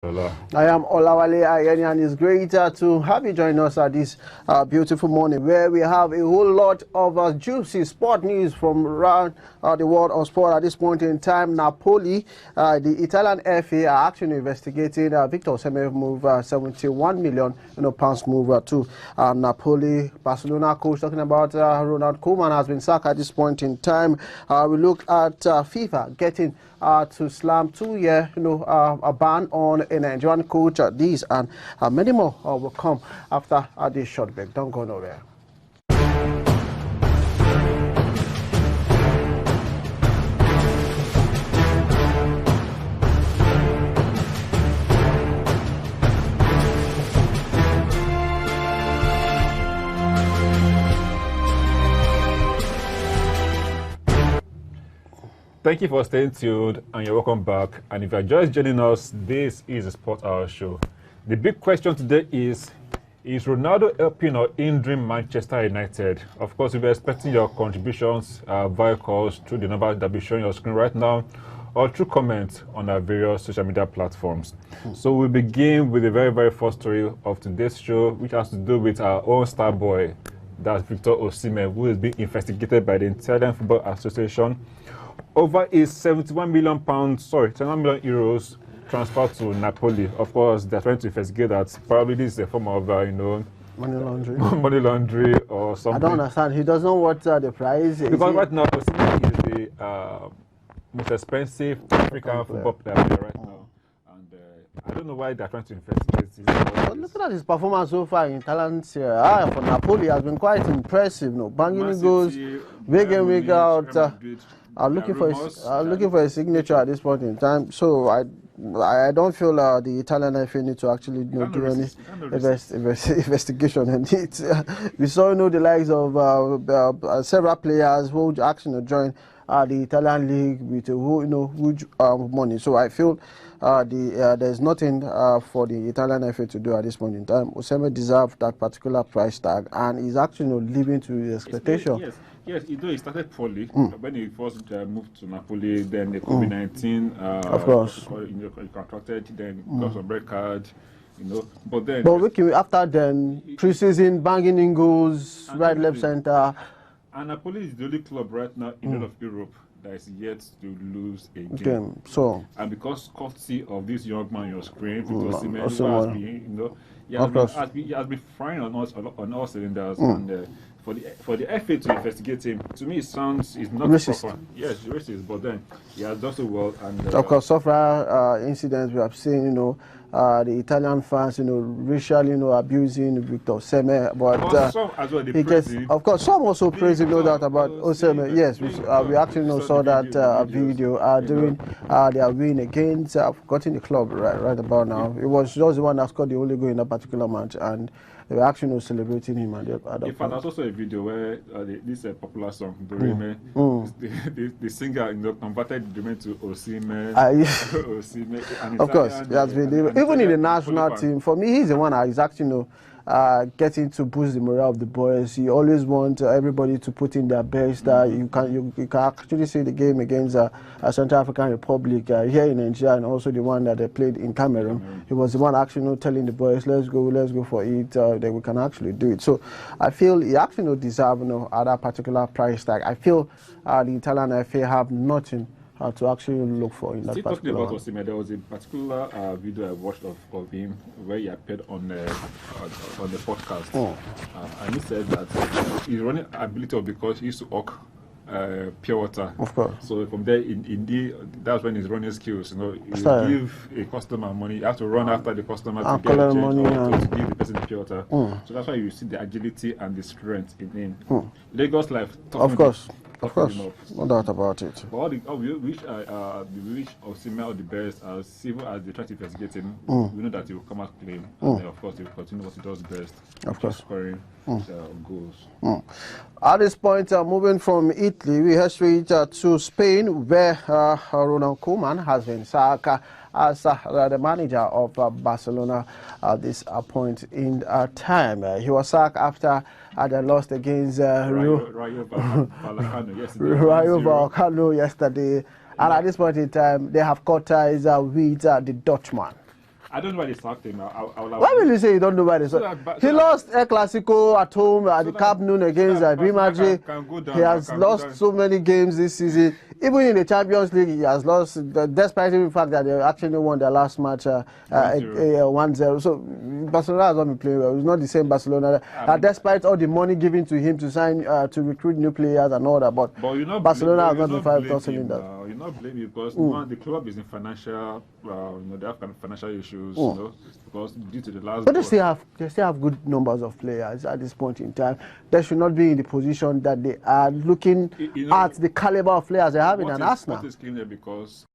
Hello. I am Olawale Ayeni, and it's great to have you join us at this beautiful morning where we have a whole lot of juicy sport news from around the world of sport at this point in time. Napoli, the Italian FA are actually investigating Victor Osimhen's move, 71 million pounds move to Napoli. Barcelona coach talking about Ronald Koeman has been sacked at this point in time. We look at FIFA getting to slam 2-year a ban on a Nigerian coach. These and many more will come after this short break. Don't go nowhere. Thank you for staying tuned and you're welcome back. And if you're just joining us, this is the Sport Hour Show. The big question today is Ronaldo helping or hindering Manchester United? Of course, we'll be expecting your contributions via calls through the number that will be showing your screen right now or through comments on our various social media platforms. So we'll begin with the very, very first story of today's show, which has to do with our own star boy, that's Victor Osimhen, who is being investigated by the Italian Football Association over his 71 million euros transfer to Napoli. Of course, they're trying to investigate that. Probably this is a form of, money laundering. money laundering or something. I don't understand. He doesn't know what the price is. Because right now, Osimhen is the most expensive African football player right now. And I don't know why they're trying to investigate this. But looking at his performance so far in Italian Serie A for Napoli has been quite impressive. Banging goals, week in, week out. Looking for a signature at this point in time. So I don't feel the Italian FA need to actually do any investigation in it. We saw the likes of several players who actually joined the Italian league with huge money. So I feel there's nothing for the Italian FA to do at this point in time. Osimhen deserves that particular price tag, and he's actually living to his expectation. Yes, he started poorly when he first moved to Napoli. Then the COVID-19, of course, he contracted. Then got some red card, But then, after then, pre-season banging in goals, right, left, center. And Napoli is the only club right now in all of Europe that is yet to lose a game. And because courtesy of this young man on your screen, because he has been firing on all cylinders. And for the FA to investigate him, to me, it's not racist. Proper. Yes, racist, but then he has done so well. And of course, several incidents we have seen, the Italian fans, racially, abusing Victor Osimhen, but some as well, he gets, of course, some also praise him, no doubt about Osimhen. Yes, we actually saw that video during their win against forgotten the club right about now. It was just the one that scored the only goal in that particular match, and they were actually celebrating him. In fact, there's also a video where this popular song, Dorime, the singer converted Dorime to Osimhen. Of course, he has been even in the national team. For me, he's the one that is actually getting to boost the morale of the boys. He always wants everybody to put in their best. You can actually see the game against Central African Republic here in Nigeria, and also the one that they played in Cameroon. He was the one actually telling the boys, let's go for it, that we can actually do it. So I feel he actually deserves at that particular price tag. I feel the Italian FA have nothing to actually look for in that particular talking about Osimhen, there was a particular video I watched of him where he appeared on the podcast. And he said that he's running ability because he used to hawk pure water. Of course. So from there, that's when his running skills. You give a customer money, you have to run after the customer to get change money to give the person the pure water. So that's why you see the agility and the strength in him. Lagos life. Of course, no doubt about it. But we wish Osimhen all the best. As civil as they try to investigate him, we know that he will come out clean, and of course he will continue what he does best, scoring goals. At this point, moving from Italy, we head straight to Spain, where Ronald Koeman has been sacked as the manager of Barcelona at this point in time. He was sacked after they lost against Rayo Vallecano yesterday. And at this point in time, they have cut ties with the Dutchman. I don't know why they sacked him. Why will you say you don't know why they sacked him? He lost El Clasico at home at the Camp Nou against Real Madrid. He has lost so many games this season. Even in the Champions League, he has lost, despite the fact that they actually won their last match 1-0. So Barcelona has not been playing well. It's not the same Barcelona. Despite all the money given to him to sign, to recruit new players and all that, but Barcelona has not been five top cylinders. You're not blaming because one, the club is in financial, they have financial issues, because due to the last. But they still have good numbers of players at this point in time. They should not be in the position that they are looking at the caliber of players they have in an Arsenal. What is clear because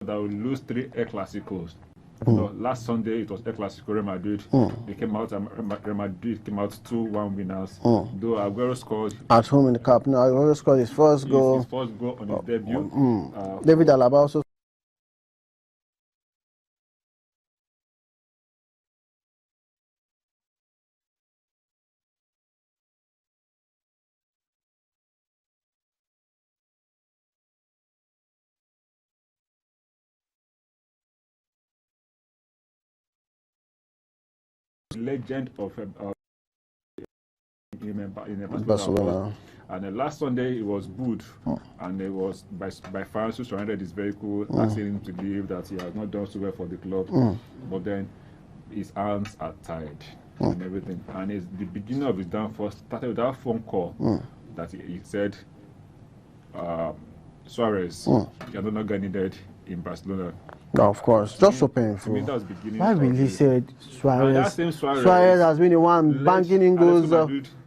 that will lose 3 El Clasicos. Last Sunday it was El Clasico Real Madrid. They came out and Real Madrid came out 2-1 winners. Though Aguero scored at home in the cup. Now Aguero scored his first goal. His first goal on his debut. David Alaba also. Legend of in Barcelona. And last Sunday it was booed, and it was by fans who surrounded his vehicle, asking him to leave, that he has not done so well for the club. But then his hands are tied and everything. And it's the beginning of his downfall started with that phone call that he said, Suarez, you're no longer needed in Barcelona. No, of course, just so painful. Why will he say Suarez? Suarez has been the one banking in goals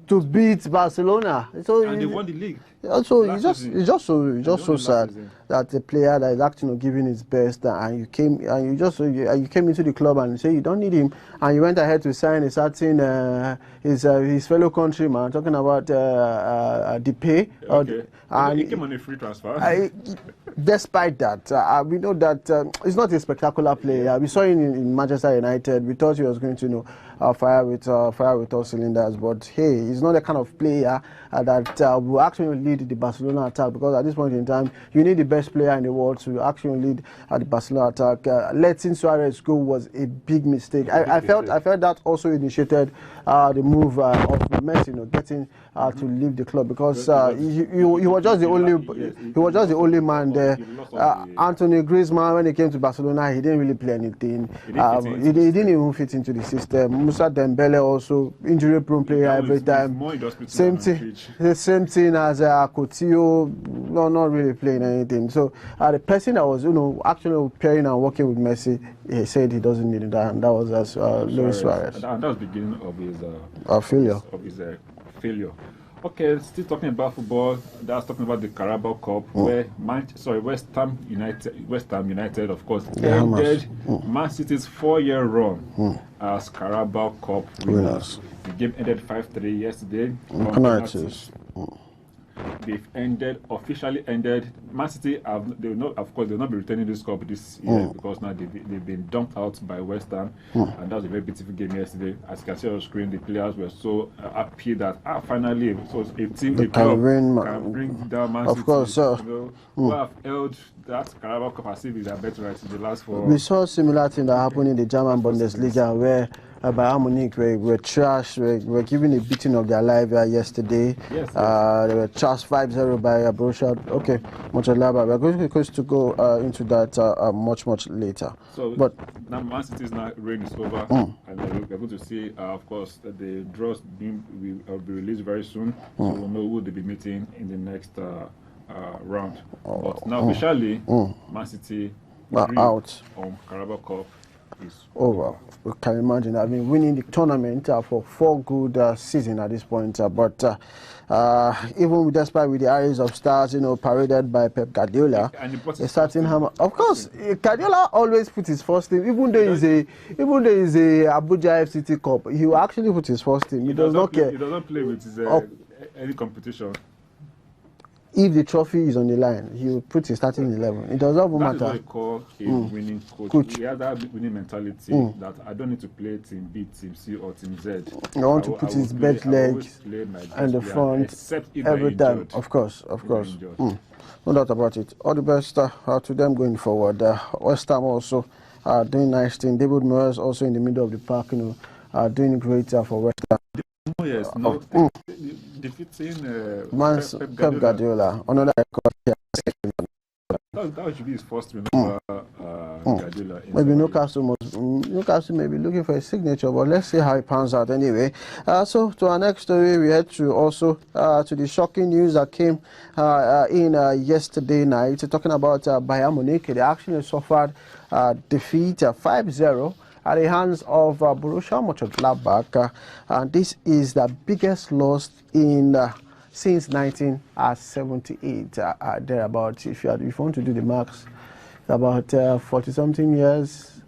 to beat Barcelona. And they won the league. Also, it's just so sad that a player that is actually giving his best, and you came into the club and say you don't need him, and you went ahead to sign a certain his fellow countryman, talking about Depay. Okay. And he came on a free transfer. Despite that, we know that he's not a spectacular player. We saw him in Manchester United. We thought he was going to fire with all cylinders, but hey, he's not the kind of player that will actually lead the Barcelona attack, because at this point in time, you need the best player in the world to actually lead the Barcelona attack. Letting Suarez go was a big mistake. I felt that also initiated the move of Messi, getting to leave the club, because he was just the only man there. Anthony Griezmann, when he came to Barcelona, he didn't really play anything. He didn't even fit into the system. Musa Dembele also injury-prone player every time. Same thing as Coutinho, not really playing anything. So the person that was actually pairing and working with Messi, he said he doesn't need that, and that was Luis Suarez. And that was the beginning of his failure. Failure. Okay, still talking about football. That's talking about the Carabao Cup, where West Ham United, of course, ended Man City's 4-year run as Carabao Cup winners. The game ended 5-3 yesterday. Penalties. They've officially ended. Man City they will not be returning this cup this year, because now they've been dumped out by West Ham, and that was a very beautiful game yesterday. As you can see on the screen, the players were so happy that finally, so a team, a club can bring down Man City. Of course, sir. Who have held that Carabao Cup as if it's their birthright in the last 4. We saw a similar thing that happened in the German Bundesliga, where Bayern Munich were trashed, were given a beating of their life yesterday. Yes. They were trashed 5-0 by Borussia. Okay, Mönchengladbach. We're going to go into that much later. So, but now Man City's reign is over, and we're going to see, of course, that the draws will be released very soon, so we'll know who they'll be meeting in the next round. But now officially, Man City out on Carabao Cup is over. We can imagine. I mean, winning the tournament for 4 good seasons at this point. But even despite with the arrays of stars, paraded by Pep Guardiola, a certain hammer. Of course, Guardiola always puts his first team. Even though he's a Abuja FCT Cup, he will actually put his first team. He does not care. He doesn't play with his, any competition. If the trophy is on the line, he will put his starting 11. It does not matter. That's what they call a winning coach. He has that winning mentality that I don't need to play team B, team C, or team Z. I want to put his best leg and the front every time. Of course. No doubt about it. All the best to them going forward. West Ham also doing nice thing. David Moyes also in the middle of the park, doing great for West Ham. Oh yes, defeating Pep Guardiola. Another record here. That should be his first win over Guardiola. Maybe Newcastle may be looking for a signature, but let's see how it pans out anyway. So to our next story, we head to also to the shocking news that came in yesterday night, talking about Bayern Munich. They actually suffered defeat 5-0 at the hands of Borussia Mönchengladbach. And this is the biggest loss in since 1978. Thereabouts. If you want to do the marks, about 40-something years.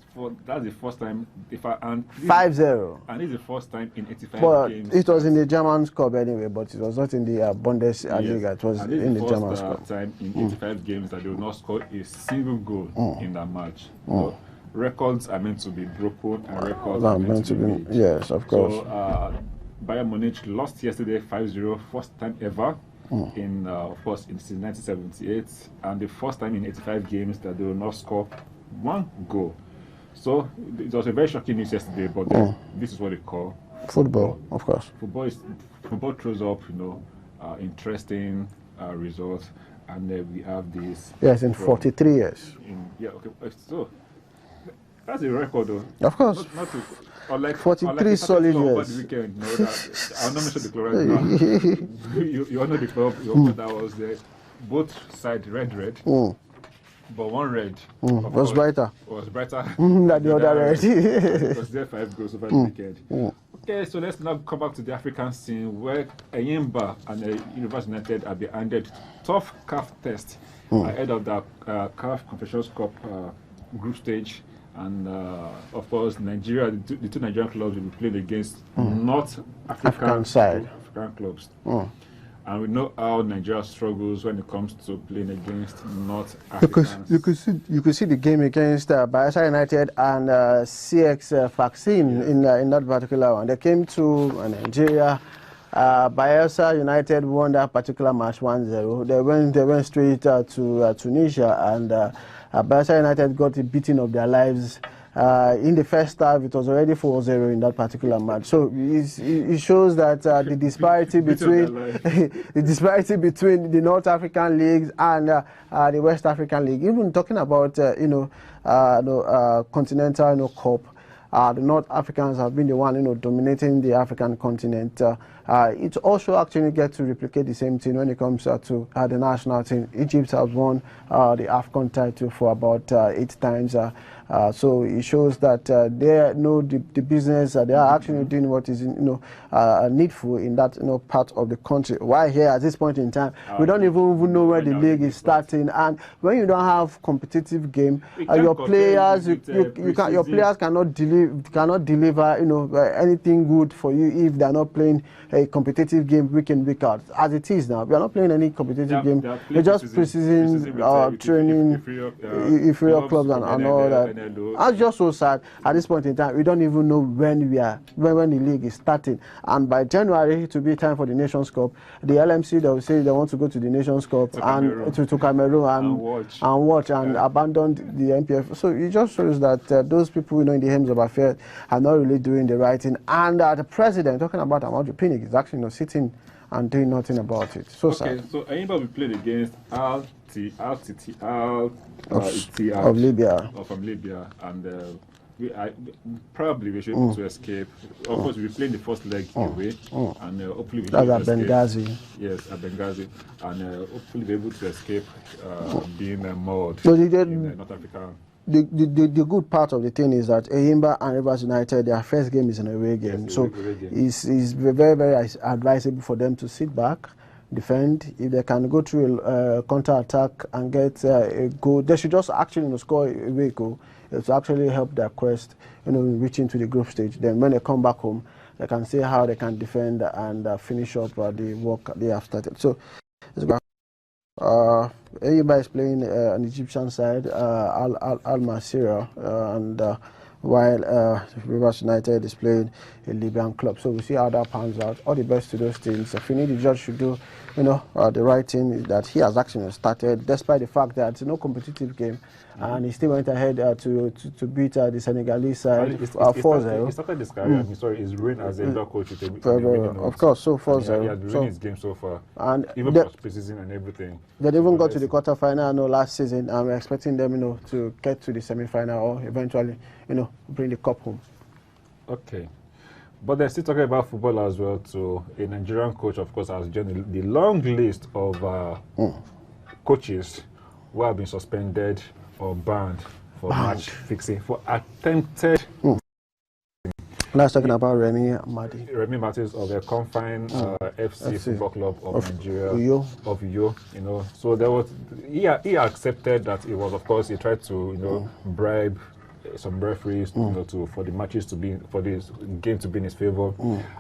That's the first time. 5-0. And it's the first time in 85 games. It was in the German Cup anyway, but it was not in the Bundesliga. Yes. It was in the German Cup. First time in 85 games that they will not score a single goal in that match. So, records are meant to be broken and records are meant to be made. Yes, of course. So, Bayern Munich lost yesterday 5-0, first time ever in, of course, since 1978, and the first time in 85 games that they will not score 1 goal. So it was a very shocking news yesterday, but this is what they call football, of course. Football throws up, interesting results, and we have this. Yes, in 43 years. So that's a record, though. Of course. Like 43 solid years. Weekend, I'll not mention the club right now. you all know the club. That was there. Both sides red. But one red was brighter. Was brighter than the other red. It was there 5 goals over the weekend. Okay, so let's now come back to the African scene where Enyimba and University United are being handed tough CAF test ahead of the CAF Confederations Cup group stage. And of course, Nigeria, the 2 Nigerian clubs will be playing against North African clubs. And we know how Nigeria struggles when it comes to playing against North African. Because you could see the game against Bayelsa United and CX Vaccine in that particular one. They came to Nigeria. Bayelsa United won that particular match 1-0. They went straight to Tunisia, and Bayelsa United got the beating of their lives. In the first half, it was already 4-0 in that particular match. So it shows that the disparity between the North African leagues and the West African League. Even talking about continental Cup. The North Africans have been the one, dominating the African continent. It also actually gets to replicate the same thing when it comes to the national team. Egypt has won the AFCON title for about 8 times. So it shows that they know the business. They are actually doing what is needful in that part of the country. Why here at this point in time, we don't even know where the league is starting. And when you don't have competitive game, your players cannot deliver anything good for you if they are not playing a competitive game week in, week out. As it is now, we are not playing any competitive game. We're just preseason training, inferior clubs and all that. That's just so sad. At this point in time, we don't even know when the league is starting. And by January, it will be time for the Nations Cup. The LMC, they will say they want to go to the Nations Cup to Cameroon and watch and abandon the NPF. So it just shows that those people in the helms of affairs are not really doing the right thing. And the president, talking about Amaju Pinnick, is actually sitting and doing nothing about it. So sad. Okay, so Enyimba we played against of Libya. From Libya, and we should be able to escape. Of course, we played the first leg away, and hopefully we should escape. Benghazi. Yes, at Benghazi, and hopefully be able to escape being mauled in North Africa. the good part of the thing is that Eyimba and Rivers United, their first game is an away game, Yes, so away game. it's very, very advisable for them to sit back, defend. If they can go through a counter-attack and get a goal, they should just actually score a away goal. It will actually help their quest, reaching to the group stage. Then when they come back home, they can see how they can defend and finish up the work they have started. So, Eyimba is playing an Egyptian side, Al Masira, and while Rivers United is playing a Libyan club. So we see how that pans out. All the best to those teams. Fini, the judge should do, the right thing that he has actually started, despite the fact that it's no competitive game, and he still went ahead to beat the Senegalese side 4-0. He started his career. His reign as a coach. Of course, so 4-0. He has been winning his game so far, and even for preseason and everything. They even got to the quarterfinal last season, and we're expecting them, to get to the semi-final or eventually, bring the cup home. Okay. But they're still talking about football as well, too. A Nigerian coach, of course, has joined the long list of coaches who have been suspended or banned for match fixing, for attempted. Let's talking about Remy Madi. Remy Martins of the Confine FC Football Club of Nigeria, of Uyo. So there was he accepted that it was, of course, he tried to bribe some referees for the matches to be, for this game to be in his favor,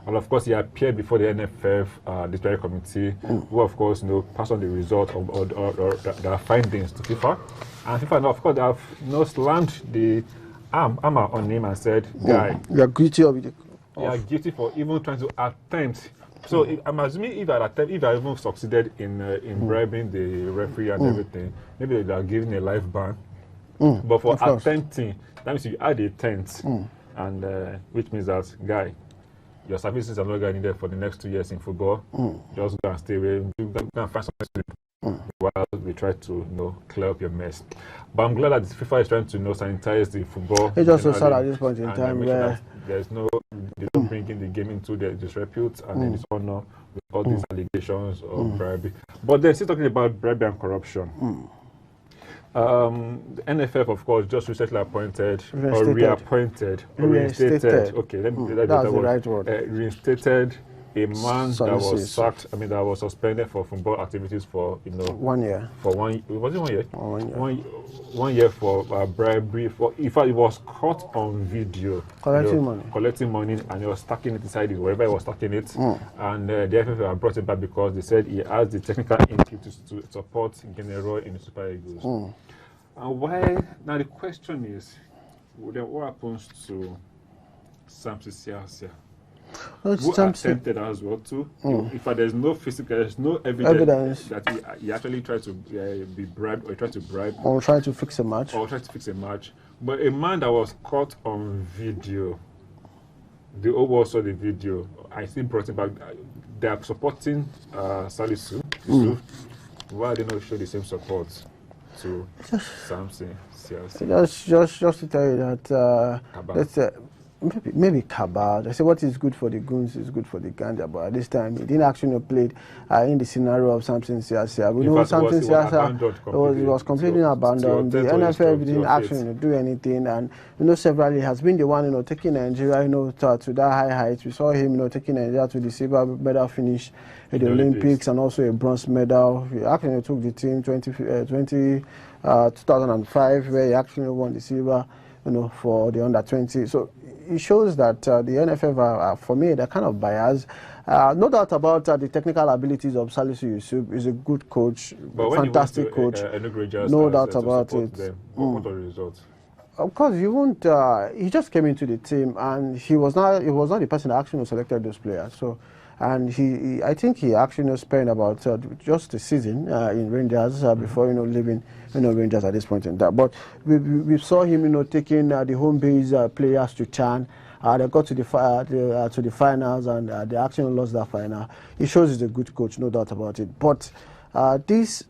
and of course he appeared before the NFF disciplinary committee, who of course passed on the result or their findings to FIFA, and FIFA now, of course, they have slammed the hammer on him and said, "Guy, you are guilty of it. You are guilty for even trying to attempt." So I'm assuming if I even succeeded in bribing the referee and everything, maybe they are giving a life ban. But for attempting, that means you add a tent, and which means that, guy, your services are not going to be needed for the next 2 years in football. Just go and stay away. You can find something to do while we try to clear up your mess. But I'm glad that the FIFA is trying to sanitize the football. It's just so sad at this point in time where there's they don't bring in the game into their disrepute and then dishonor with all these allegations of bribery. But they're still talking about bribery and corruption. The NFF, of course, just recently appointed or reappointed or reinstated. Okay, let me that's the right word. Reinstated a man that was sacked. I mean, that was suspended for football activities for 1 year. For was it 1 year? 1 year. 1 year for bribery. In fact, it was caught on video collecting money, and he was stacking it inside it, wherever he was stacking it. And the NFF brought him back because they said he has the technical input to support General in the Super Eagles. And why? Now the question is, then what happens to Samson Siasia? Who attempted as well too? In fact, there's no physical, there's no evidence that he actually tried to be bribed or he tried to bribe or try to fix a match. But a man that was caught on video, the overall saw the video. I think brought him back. They are supporting Salisu. Why they not show the same support to Samson Siasia? Just to tell you that let's maybe cabal. They say what is good for the goons is good for the ganja, but at this time he didn't actually play in the scenario of Samson Siasia. We know Samson Siasia was completely abandoned. The NFF didn't actually do anything, and severally has been the one taking Nigeria to that high height. We saw him taking Nigeria to the silver medal finish at the Olympics and also a bronze medal. He actually took the team 2005 where he actually won the silver for the under-20. So it shows that the NFF are, for me, they're kind of biased. No doubt about the technical abilities of Salisu Yusuf. He's a good coach, fantastic coach. No doubt about it. What are the results? Of course, you won't. He just came into the team, and he was not the person that actually selected those players. So, and I think he actually spent about just a season in Rangers before leaving Rangers at this point in time. But we saw him taking the home base players to Chan. They got to the finals, and they actually lost that final. It shows he's a good coach, no doubt about it. But this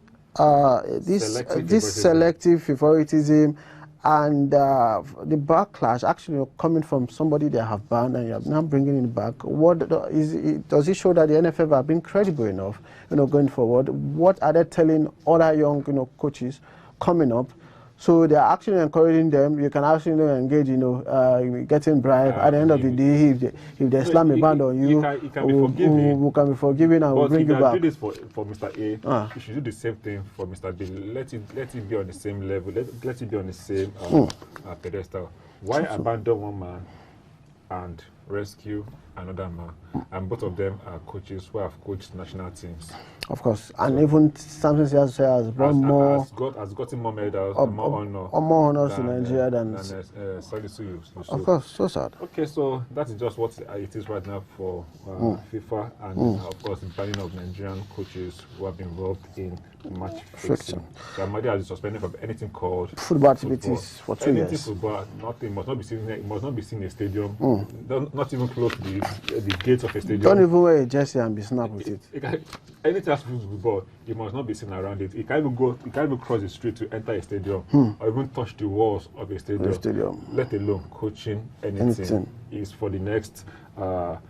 selective favoritism and the backlash actually coming from somebody they have banned and you're now bringing it back. Does it show that the NFF have been credible enough, going forward? What are they telling other young, coaches coming up So they're actually encouraging them. You can actually engage, getting bribe. At the end of the day, if they slam a band on you, it can be forgiven. We can be forgiven and we'll bring you back. But if you do this for Mr. A, you should do the same thing for Mr. B. Let it be on the same level. Let it be on the same pedestal. Why abandon one man and rescue another man? And both of them are coaches who have coached national teams. Of course, and even something else has gotten more medals, more honors in Nigeria than Of course, so sad. Okay, so that is just what it is right now for FIFA, and of course the banning of Nigerian coaches who have been involved in match fixing. The Amadi has been suspended from anything called football activities for 2 years. Football, nothing must not be seen. It must not be seen in a stadium. Not even close to the gates of a stadium. Don't even wear a jersey and be snapped with it. Anything has to do with football, you must not be seen around it. You can't even cross the street to enter a stadium, or even touch the walls of a stadium. Let alone coaching anything. Is for the next 2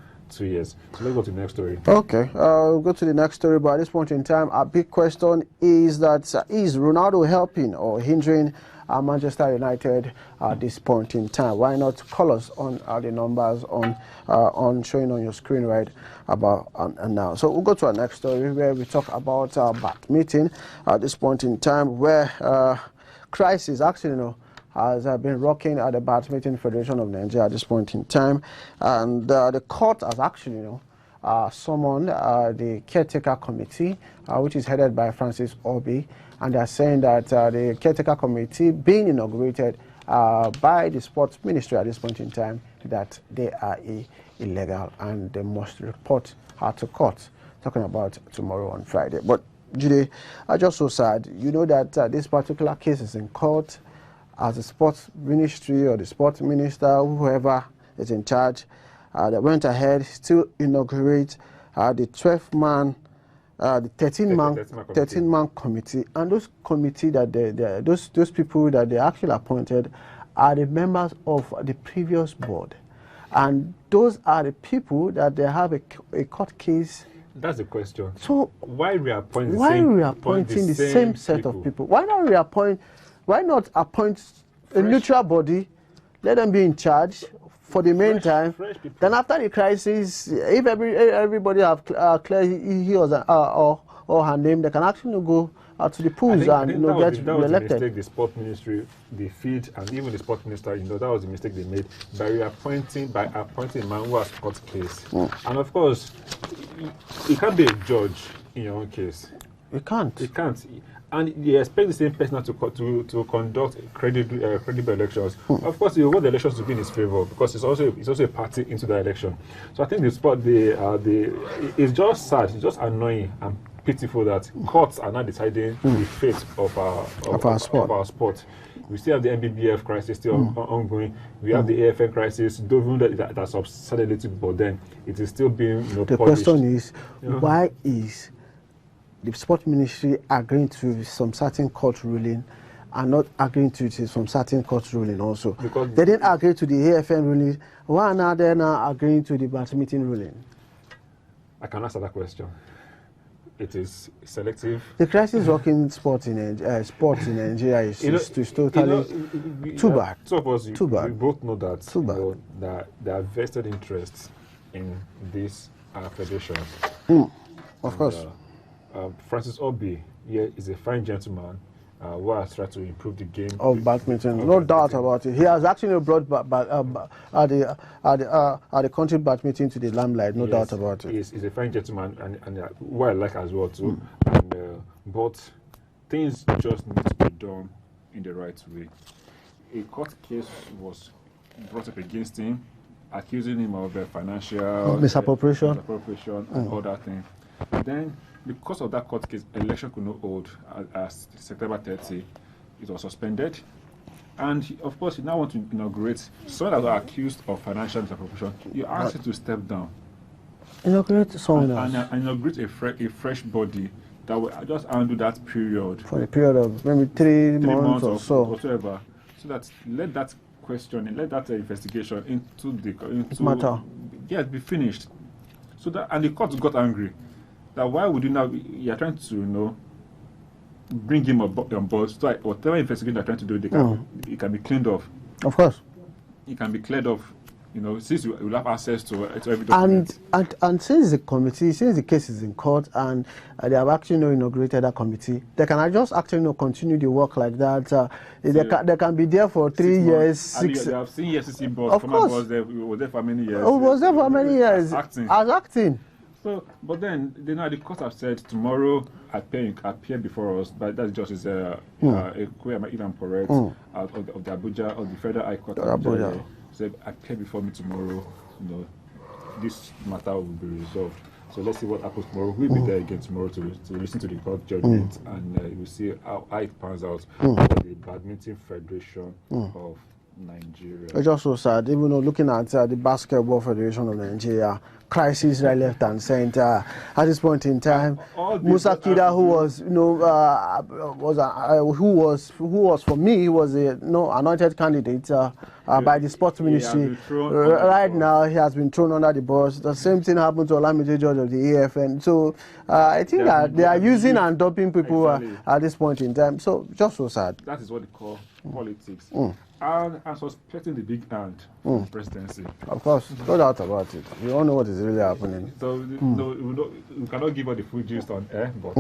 years. So let's go to the next story. Okay, we'll go to the next story. But at this point in time, our big question is that is Ronaldo helping or hindering Manchester United at this point in time? Why not call us on the numbers on showing on your screen right about now? So we'll go to our next story where we talk about badminton at this point in time, where crisis actually has been rocking at the Badminton Federation of Nigeria at this point in time, and the court has actually summoned the caretaker committee, which is headed by Francis Obi. And they are saying that the caretaker committee being inaugurated by the sports ministry at this point in time, that they are illegal and they must report her to court. Talking about tomorrow on Friday. But Jude, I just so sad. You know that this particular case is in court, as the sports ministry or the sports minister, whoever is in charge, that went ahead to inaugurate the 12-man. The 13-man committee, and those committee that those people that they actually appointed are the members of the previous board, and those are the people that they have a court case. That's the question. So why reappoint the same set of people? Why not reappoint? Why not appoint a neutral body? Let them be in charge for the meantime. Then after the crisis, if everybody have cleared his or her name, they can actually go to the pools and get reelected. That was the mistake the sport ministry, the feed, and even the sport minister, that was the mistake they made by appointing a man who has court case. And of course, you can't be a judge in your own case. You can't. You can't. And you expect the same person to conduct credible elections. Of course, you want the elections to be in his favor because it's also a party into the election. So I think it's just sad, it's just annoying and pitiful that courts are now deciding the fate of our sport. We still have the MBBF crisis still ongoing. We have the AFN crisis. Don't even that's subsided a little bit, but then it is still being the polished. Question is, why is the sport ministry agreeing to some certain court ruling and not agreeing to some certain court ruling also? Because they didn't agree to the AFN ruling. Why are they now agreeing to the badminton ruling? I can answer that question. It is selective. The crisis rocking sport in Nigeria is totally too bad. Two of us, too bad. We both know that, that there are vested interests in this federation. Of course. Francis Obi is a fine gentleman who has tried to improve the game of badminton. No doubt about it. He has actually brought the country badminton to the limelight. No doubt about it. He's a fine gentleman, and who I like as well too. But things just need to be done in the right way. A court case was brought up against him, accusing him of financial misappropriation and other things. Then, because of that court case, election could not hold as September 30. It was suspended. And of course, you now want to inaugurate someone that was accused of financial misappropriation. You ask him to step down. Inaugurate someone else. And inaugurate a fresh body that will just handle that period. For a period of maybe 3 months or so. Whatever. So that let that question, let that investigation into the matter. Yes, be finished. So that, and the court got angry. That why would you now? You're trying to bring him on board. So whatever investigation they're trying to do, it can be cleaned off. Of course. It can be cleared off. Since you will have access to every document. And since the case is in court and they have actually inaugurated that committee, they can just actually continue the work like that. They can be there for 3 years, 6. You have seen EFCC boss. Of course. Was there for many years. Was there for many years. As acting. So, but then the court have said tomorrow appear before us. But that just is a query, if I'm correct, out of the Abuja of the Federal High Court of Abuja. Said appear before me tomorrow. This matter will be resolved. So let's see what happens tomorrow. We'll be there again tomorrow to listen to the court judgment, and we'll see how it pans out for the Badminton Federation of Nigeria. It's just so sad, even though looking at the Basketball Federation of Nigeria, crisis right, left, and center. At this point in time, Musa Kida, who was for me, he was a anointed candidate by the sports ministry. Right now, he has been thrown under the bus. The same thing happened to Olamide George of the AFN. So I think that they are using and dumping people at this point in time. So just so sad. That is what they call politics. And suspecting the big hand from the presidency. Of course, no doubt about it. We all know what is really happening. So we cannot give all the full gist on air, but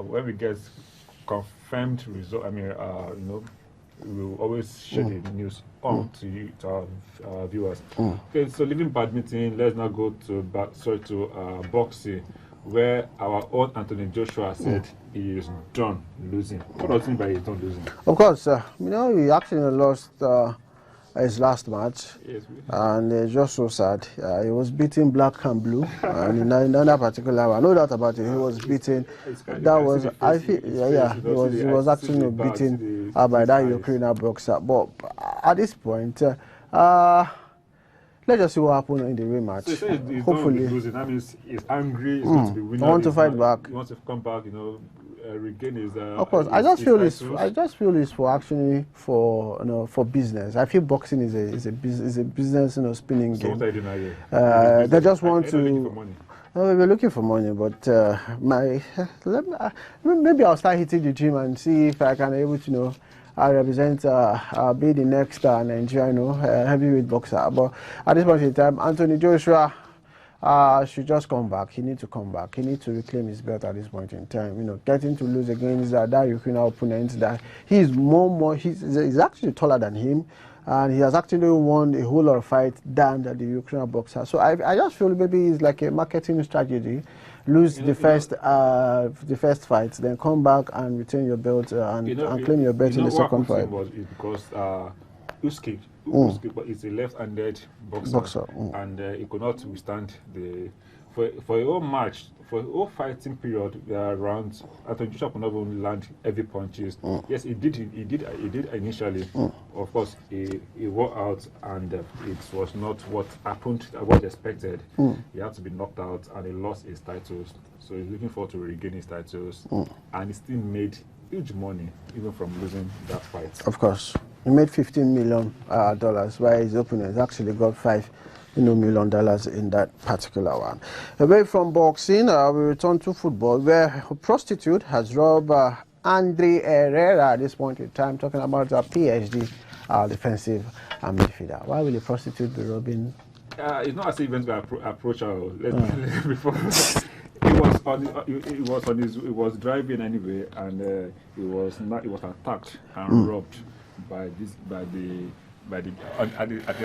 when we get confirmed result, we will always share the news on to our viewers. Okay, so leaving badminton, let's now go to boxing, where our own Anthony Joshua said he is done losing. What does he mean by he's done losing? Of course, he actually lost his last match, and it's just so sad. He was beating black and blue, and in that particular one, no doubt about it, he was beating. That was, I feel, he was actually beaten by that Ukrainian boxer. But at this point, let's just see what happens in the rematch. So he's hopefully losing. That means he's angry. He's going to be winning. I want to fight back. He wants to come back. Regain his. Of course, I just feel it's for actually for business. I feel boxing is a business spinning game. They just want to. We're looking for money, but maybe I'll start hitting the gym and see if I can be able to I represent be the next Nigerian heavyweight boxer. But at this point in time, Anthony Joshua should just come back. He needs to come back. He needs to reclaim his belt at this point in time. Getting to lose against that Ukrainian opponent that he's he's actually taller than him, and he has actually won a whole lot of fights than the Ukrainian boxer. So I just feel maybe it's like a marketing strategy. Lose the first fight, then come back and retain your belt and claim your belt in the second fight. Because Usyk is a left-handed boxer. And he could not withstand for a whole match, for a whole fighting period. Around Anthony Joshua could not even land heavy punches. Yes, he did initially. Of course, he wore out, and it was not what happened, what expected. He had to be knocked out, and he lost his titles. So he's looking forward to regain his titles, and he still made huge money even from losing that fight. Of course, he made $15 million, while his opponent actually got $5 million in that particular one. Away from boxing, we return to football, where a prostitute has robbed Andre Herrera at this point in time, talking about our PSG defensive midfielder. Why will a prostitute be robbing? It's not as if he's going to approach her. Before he was driving anyway, and he was attacked and robbed at the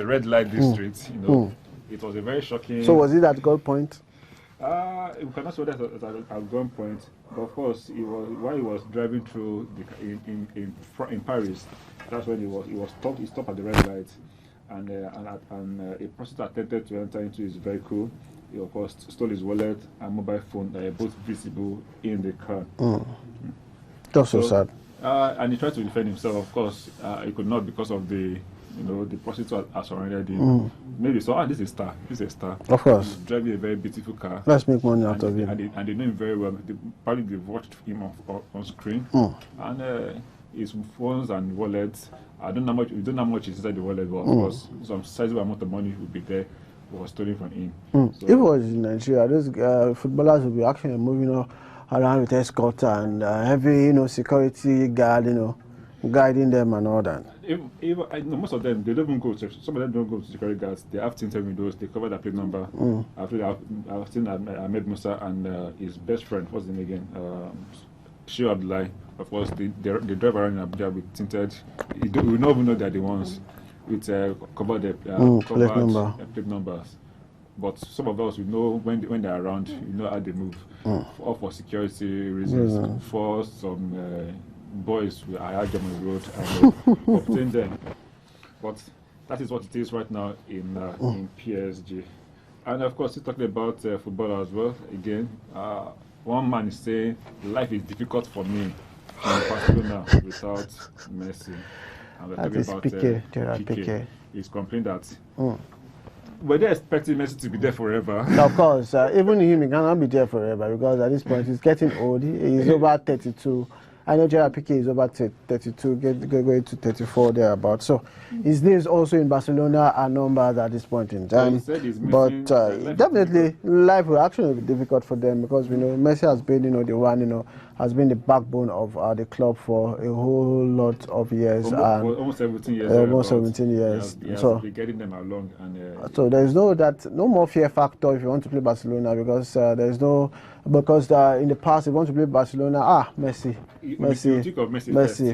red light district. It was a very shocking. So was it at gunpoint? We cannot say that at gunpoint, but of course, while he was driving through in Paris. That's when he stopped. He stopped at the red light, and a prostitute attempted to enter into his vehicle. He of course stole his wallet and mobile phone that are both visible in the car. That's so sad. And he tried to defend himself. Of course, he could not because of the prostitute has surrounded him. Maybe so. This is a star. This is a star. Of course. He's driving a very beautiful car. Let's make money out of him. And they know him very well. Probably they've watched him on screen. And his phones and wallets. We don't know how much is inside the wallet, but of course, some sizable amount of money will be there. Was stolen from him. So, if it was in Nigeria, those footballers will be actually moving around with escort and heavy, security guard, guiding them and all that. Most of them, they don't even go to, some of them don't go to security guards. They have tinted windows, they cover their plate number. I've seen Ahmed Musa and his best friend, what's his name again? Shio Abdullahi. Of course, they drive around in Abuja with tinted, we don't even know they're the ones with covered plate numbers. But some of us, we know when they're around, you know how they move, all for security reasons, for some boys who are out on the road and obtain them. But that is what it is right now in PSG. And of course, he's talking about football as well. Again, one man is saying, life is difficult for me in Barcelona without Messi. And we're talking about Piqué. He's complaining that were they expecting Messi to be there forever? Of course, even him, he cannot be there forever because at this point he's getting old. He's over 32. I know Gerard Piqué is over 32, going to 34 thereabouts. So his days also in Barcelona are numbered at this point in time. But definitely life will actually be difficult for them because we know Messi has been, the one, has been the backbone of the club for a whole lot of years. Almost 17 years. Almost 17 years. So getting them along. And, so there is no more fear factor if you want to play Barcelona because there is no. Because in the past, if you want to play Barcelona, Messi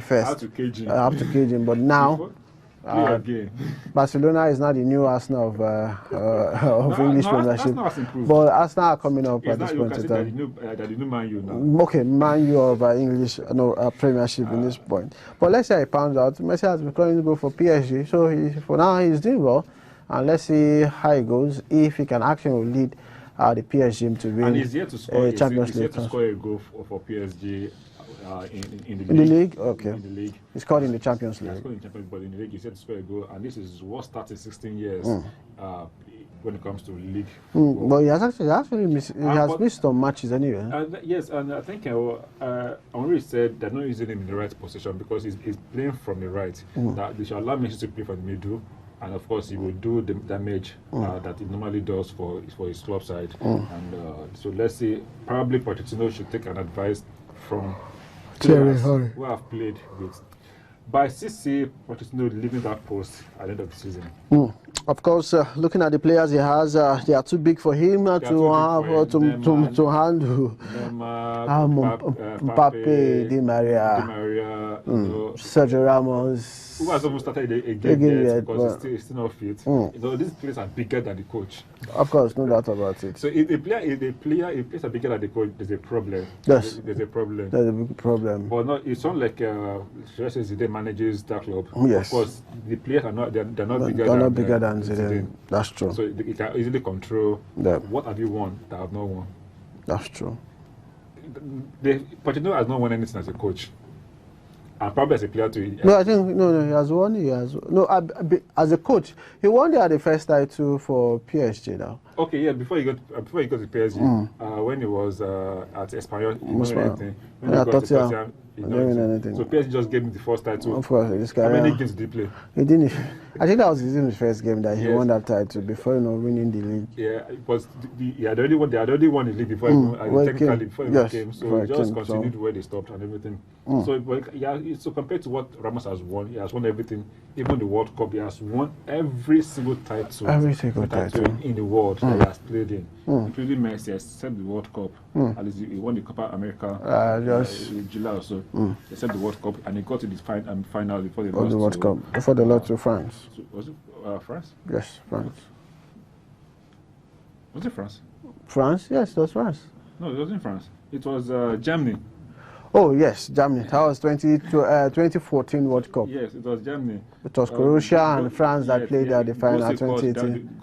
first. How to cage him. I have to cage him. But now, Barcelona is not the new Arsenal of English Premiership. But Arsenal are coming up at this point in time. They're the new Man U now. Okay, Man U of English Premiership in this point. But let's say he pounds out. Messi has been planning to go for PSG. So for now, he's doing well. And let's see how it goes. If he can actually lead the PSG to win. And he's here to score. Champions League. He's here to score a goal for PSG in the league. Okay. In the league. He scored in the Champions League. He scored in the Champions League, but in the league he's here to score a goal, and this is what started 16 years when it comes to league. But he has missed some matches anyway. Yes, and I think Henry said they're not using him in the right position because he's playing from the right. That they should allow Messi to play from the middle. And of course, he will do the damage that he normally does for his club side. And so let's see, probably Pochettino should take an advice from players who have played with. But I still see Pochettino leaving that post at the end of the season. Of course, looking at the players he has, they are too big for him to handle. Mbappe, Di Maria, Sergio Ramos. Who has almost started a game yet because he's still not fit. These players are bigger than the coach. Of course, no doubt about it. So if players are bigger than the coach, there's a problem. Yes. There's a problem. There's a big problem. But no, it's not like Zidane manages that club. Yes. Of course, the players are not they're not bigger than Zidane. That's true. So he can easily control what have you won that I have not won. That's true. Pochettino has not won anything as a coach. And probably as a player too. No, I think he has won. As a coach, he won the first title for PSG now. Okay, yeah. Before he got to PSG, when he was at Espanyol, he didn't win anything. When he got to Tottenham, he didn't win anything. So PSG just gave him the first title. Of course, this guy. How many games did he play? He didn't. I think that was his first game that he won that title before winning the league. Yeah, it was. They had already won the league before technically before he came. So he just continued where they stopped and everything. So compared to what Ramos has won, he has won everything, even the World Cup. He has won every single title. Every single title in the world that he has played in, including Messi, except the World Cup. At least he won the Copa America in July or so. Except the World Cup, and he got to the final before they lost the World Cup. Before they lost to France. So was it France? Yes, France. Was it France? France? Yes, it was France. No, it wasn't France. It was Germany. Oh, yes, Germany. That was 2014 World Cup. Yes, it was Germany. It was Croatia and France that played at the final 2018.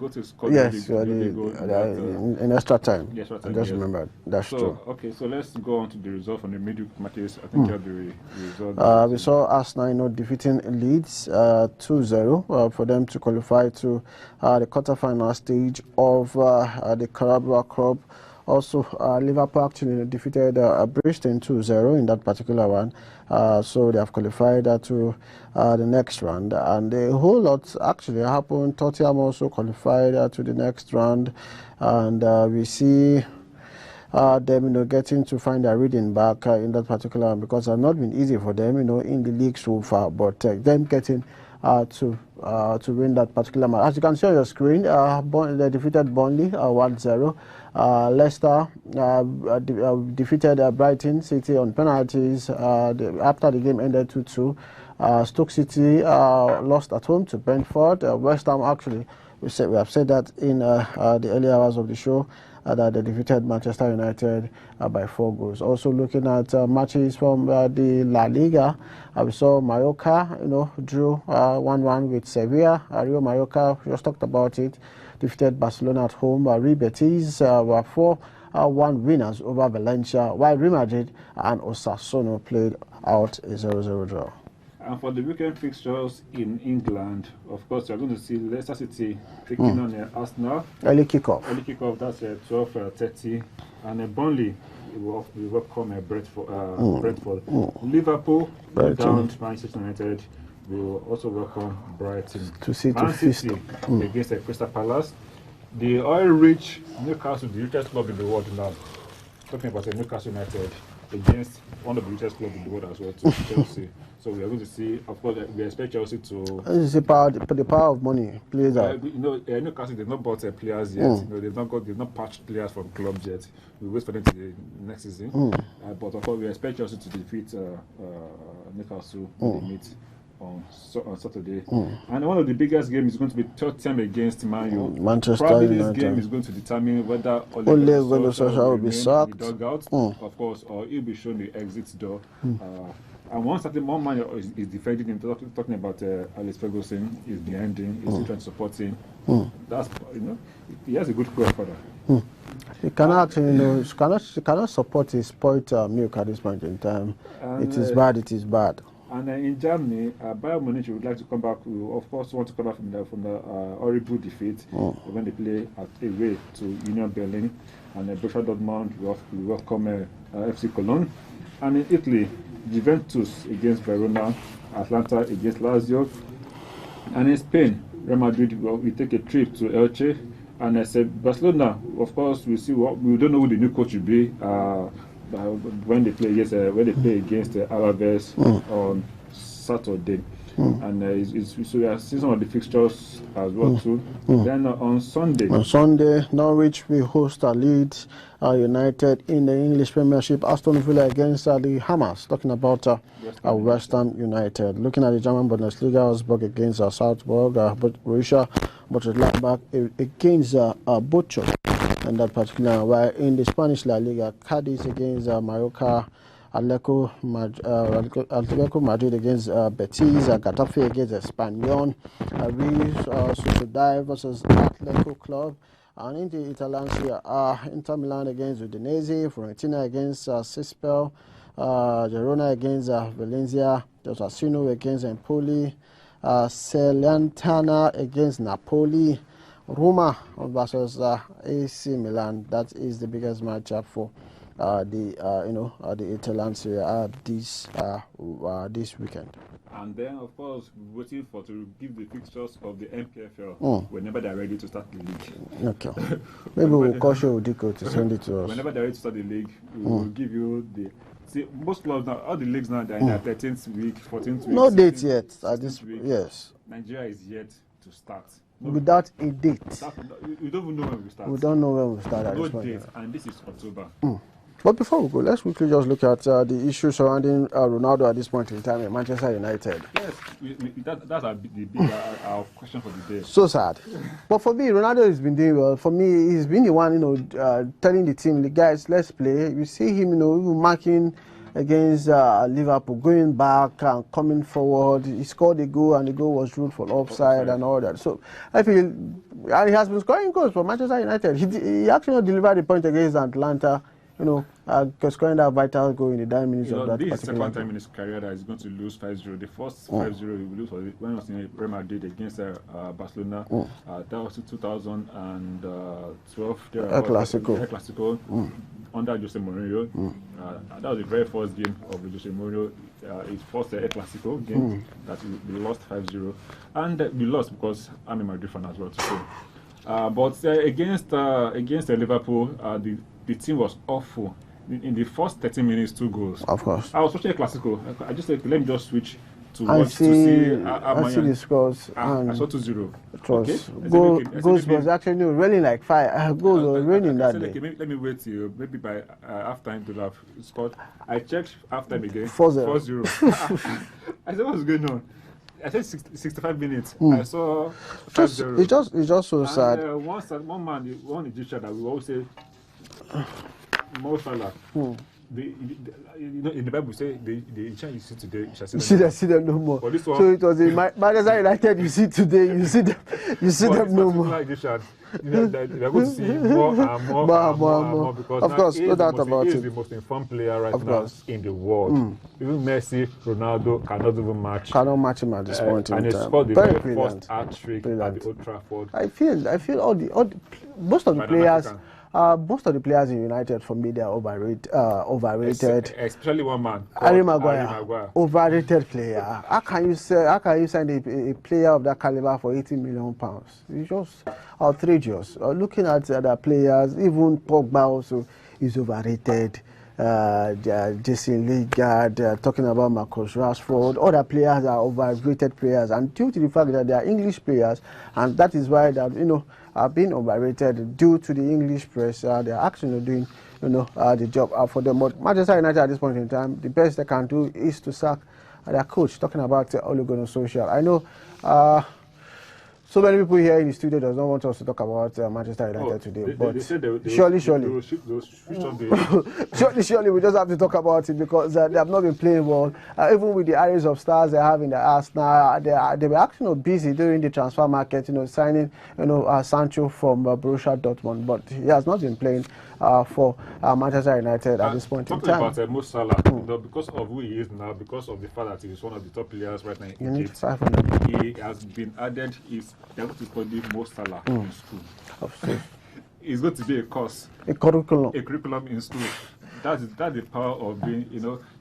Yes, in extra time. Yes, I just remembered. That's true. Okay, so let's go on to the result from the midweek matches. I think you have the result. We saw Arsenal defeating Leeds 2-0 for them to qualify to the quarterfinal stage of the Carabao Cup. Also, Liverpool actually defeated Bristol 2-0 in that particular one. So they have qualified to the next round. And a whole lot actually happened. Tottenham also qualified to the next round. And we see them, getting to find their reading back in that particular, because it's not been easy for them, in the league so far. But them getting to win that particular match. As you can see on your screen, they defeated Burnley 1-0. Leicester defeated Brighton City on penalties after the game ended 2-2. Stoke City lost at home to Brentford. West Ham, actually, we have said that in the early hours of the show, that they defeated Manchester United by 4 goals. Also looking at matches from the La Liga, we saw Mallorca, drew 1-1 with Sevilla. Real Mallorca, we just talked about it, defeated Barcelona at home. Real Betis were 4-1 winners over Valencia, while Real Madrid and Osasuna played out a 0-0 draw. And for the weekend fixtures in England, of course, you're going to see Leicester City taking on Arsenal. Early kickoff, that's 12:30. And Burnley will welcome Brentford. Liverpool, down Manchester United, will also welcome Brighton. To see Man City against Crystal Palace. The oil-rich Newcastle, the richest club in the world now. Talking about Newcastle United against one of the richest clubs in the world as well, Chelsea. So we are going to see, of course, we expect Chelsea to. This is the power of money plays out. Newcastle, they've not bought players yet. They've not patched players from clubs yet. We wait for them to the next season. But of course, we expect Chelsea to defeat Newcastle when they meet on Saturday. And one of the biggest games is going to be Tottenham against Man Utd. Manchester Probably United. This game is going to determine whether Ole Gunnar Solskjaer will be sacked, dugout, of course, or he'll be shown the exit door. And one man is defending him, talking about Alex Ferguson, is behind him, is still trying to support him. That's, he has a good career for that. He cannot, he cannot support his spoiled milk at this point in time. And, it is bad. And in Germany, Bayern Munich would like to come back. We of course want to come back from the horrible defeat when they play away to Union Berlin. And Borussia Dortmund will welcome FC Cologne. And in Italy, Juventus against Verona, Atlanta against Lazio. And in Spain, Real Madrid will take a trip to Elche. And I said Barcelona, of course, we don't know who the new coach will be when they play against Alaves on Saturday. And so we are seeing some of the fixtures as well too. Then on Sunday, Norwich will host Leeds United in the English Premiership. Aston Villa against the Hammers. Talking about West Ham United. Looking at the German Bundesliga, Augsburg against Salzburg, Borussia Mönchengladbach against Bochum. And that particular, while in the Spanish La Liga, Cadiz against Mallorca, Atletico Madrid against Betis, Getafe against Espanyol, Real Sociedad versus Atletico Club. And in the Italian Serie A, Inter Milan against Udinese, Fiorentina against Sespal, Girona against Valencia, Osasuna against Empoli, Salernitana against Napoli, Roma versus AC Milan. That is the biggest matchup for the Italian Serie A this weekend. And then, of course, we're waiting to give the fixtures of the MPFL whenever they're ready to start the league. Okay. Maybe we'll call Udiko to send it to us. Whenever they're ready to start the league, we will give you the. See, most clubs now, all the leagues now, they're in their 13th week, 14th week. No date yet at this week. Yes. Nigeria is yet to start. Without a date. We don't even know when we start. We don't know when we start at no this point. Date, and this is October. But before we go, let's quickly just look at the issue surrounding Ronaldo at this point in time in Manchester United. Yes, that's our question for the day. So sad. But for me, Ronaldo has been doing well. For me, he's been the one, telling the team, the guys, let's play. You see him, marking against Liverpool, going back and coming forward. He scored a goal, and the goal was ruled for offside and all that. So I feel, and he has been scoring goals for Manchester United. He actually delivered a point against Atlanta. Scoring that vital goal in the 9 minutes of that this particular second time in his career that he's going to lose 5-0. The first 5-0 he will lose when he was in Real Madrid against Barcelona. That was 2012. El Clasico under Jose Mourinho. That was the very first game of Jose Mourinho. His first El Clasico game that we lost 5-0, and we lost because I'm a Madrid fan as well too. But against Liverpool, the team was awful. In the first 13 minutes, 2 goals. Of course. I was watching a Clasico. I just said, let me just switch to I watch see, to see I see the scores. I saw 2-0. It was Okay. goals was actually raining like fire. Goals were raining that day. Let me wait till maybe by halftime to have scored. I checked halftime again. 4-0. I said, what's going on? I said 65 minutes. I saw 5-0. It's just so sad. One Egyptian that we always say, Mo Salah. In the Bible say the Egyptian you see today, you shall see them no more. So it was in Manchester United. You see today, you see them no more. Egyptian, we are going to see more and more because of course, no doubt about it. He is the most informed player right now in the world. Even Messi, Ronaldo cannot match him at this point in time. And he scored the very first hat-trick at the Old Trafford. I feel all the most of the players. Most of the players in United, for me, they are overrated. Especially one man, Harry Maguire, overrated player. How can you sign a player of that caliber for £80 million? It's just outrageous. Looking at other players, even Pogba also is overrated. Jason Lingard, talking about Marcus Rashford, other players are overrated players, and due to the fact that they are English players, and that is why that are being overrated due to the English press. They are actually doing the job for them. But Manchester United at this point in time, the best they can do is to sack their coach. Talking about Ole Gunnar Solskjaer, I know. So many people here in the studio does not want us to talk about Manchester United today, but surely, we just have to talk about it because they have not been playing well. Even with the arrays of stars they have in the Arsenal, they were actually busy during the transfer market, signing, Sancho from Borussia Dortmund, but he has not been playing for Manchester United at this point in time. Talking about Mo Salah, because of who he is now, because of the fact that he is one of the top players right now in Egypt, he has been added. They're going to study Mo Salah in school. It's going to be a course, a curriculum in school. That's the power of being,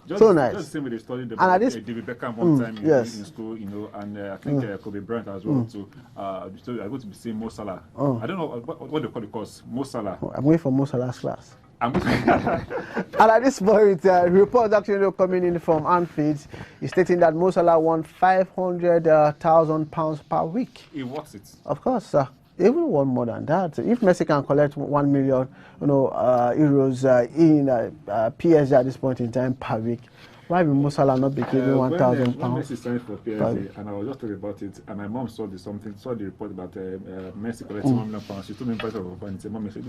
just so nice. Just the same way they studied David Beckham one time in school, and I think Kobe Bryant as well too. So I'm going to be seeing Mo Salah. I don't know what they call the course, Mo Salah. I'm waiting for Mo Salah's class. And at this point, reports actually coming in from Anfield is stating that Mo Salah won £500,000 per week. He works it. Of course, sir. Even won more than that. If Messi can collect 1 million, euros in PSG at this point in time per week, why will Mo Salah not be giving £1,000? When Messi signed for PSG, and I was just talking about it, and my mom saw the report about Messi collecting £1 million. She told me price of vanity. Mom said,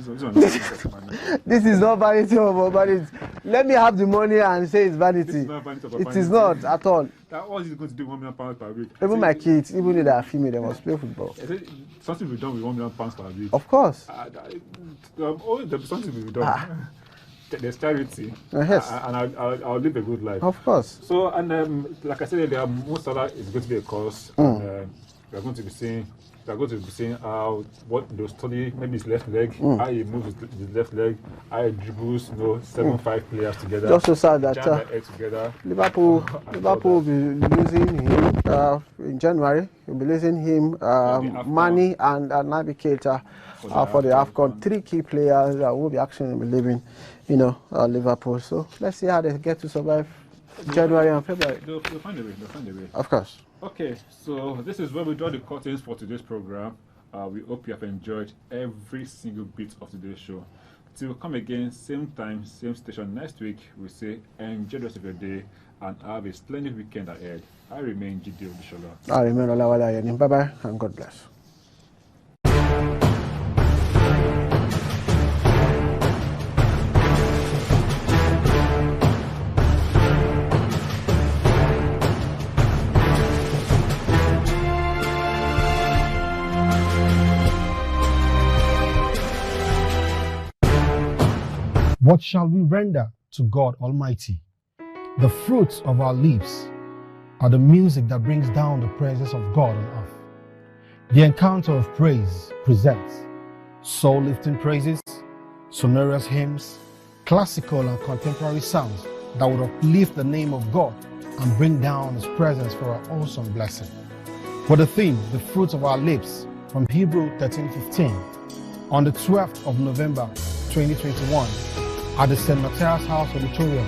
this is not vanity of vanity. Let me have the money and say it's vanity. This is not vanity of it is not at all. What is he going to do £1 million per week? Even my kids, even if they are female, they must play football. Something will be done with £1 million per week. Of course. Something will be done. There's charity, yes. And I'll live a good life. Of course. So, and like I said earlier, Mo Salah is going to be a course. And, we are going to be seeing how what they'll study, maybe his left leg, how he moves his left leg, how he dribbles, 7-5 players together. Just so sad that together. Liverpool will be losing him in January. We'll be losing him, Mane and Navigator for the AFCON. 3 key players will be actually leaving, Liverpool. So let's see how they get to survive January and February. They'll find a way. Of course. Okay, so this is where we draw the curtains for today's program. We hope you have enjoyed every single bit of today's show. Till we come again, same time, same station next week, we say enjoy the rest of your day and have a splendid weekend ahead. I remain Jide Odishola. I remain Olawale Ayeni. Bye-bye and God bless. What shall we render to God Almighty? The fruits of our lips are the music that brings down the presence of God on earth. The Encounter of Praise presents soul-lifting praises, sonorous hymns, classical and contemporary sounds that would uplift the name of God and bring down His presence for our awesome blessing. For the theme, the fruits of our lips, from Hebrew 13:15, on the 12th of November 2021 at the St. Matthias House Auditorium,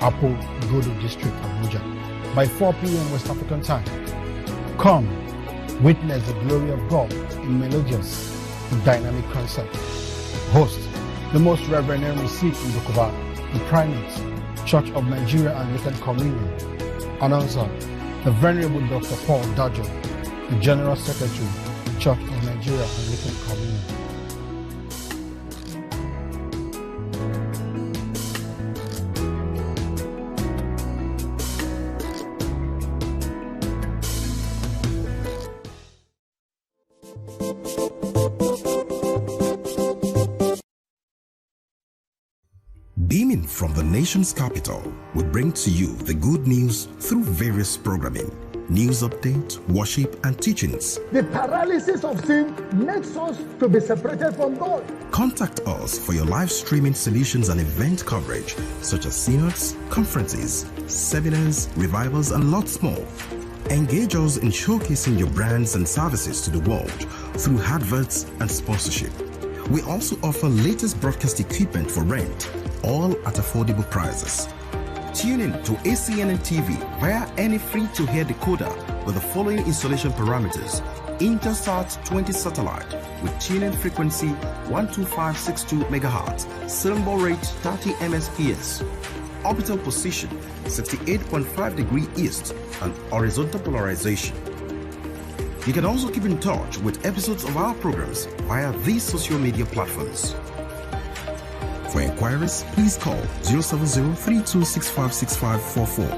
Apo Godo District, Abuja, by 4 p.m. West African time. Come, witness the glory of God in melodious and dynamic concert. Host, the Most Reverend Henry C. Ndokova, the Primate, Church of Nigeria Anglican Communion. Announcer, the Venerable Dr. Paul Dajo, the General Secretary, Church of Nigeria Anglican Communion. Beaming from the nation's capital, we bring to you the good news through various programming, news update, worship, and teachings. The paralysis of sin makes us to be separated from God. Contact us for your live streaming solutions and event coverage, such as synods, conferences, seminars, revivals, and lots more. Engage us in showcasing your brands and services to the world through adverts and sponsorship. We also offer latest broadcast equipment for rent, all at affordable prices. Tune in to ACNN TV via any free-to-air decoder with the following installation parameters: Intelsat 20 satellite with tune-in frequency 12562 MHz, symbol rate 30 Mbps, orbital position 68.5 degree east, and horizontal polarization. You can also keep in touch with episodes of our programs via these social media platforms. For inquiries, please call 070-3265-6544